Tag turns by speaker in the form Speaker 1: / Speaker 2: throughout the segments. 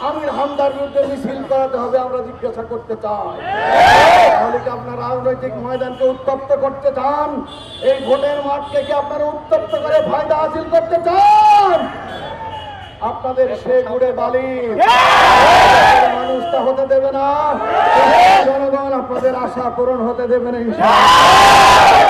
Speaker 1: আমির হামদার বিরুদ্ধে মিছিল করাতে হবে, আমরা জিজ্ঞাসা করতে চাই। তাহলে কি আপনারা রাজনৈতিক ময়দানকে উত্তপ্ত করতে চান? এই ভোটের মাঠকে কি আপনারা উত্তপ্ত করে ফায়দা হাসিল করতে চান? আপনাদের সে গুড়ে বালি মানুষটা হতে দেবে না, জনগণ আপনাদের আশা পূরণ হতে দেবে না ইনশাআল্লাহ।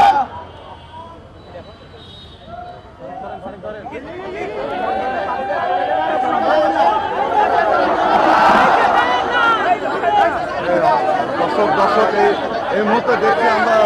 Speaker 2: দর্শক এই মুহূর্তে দেখছি আমরা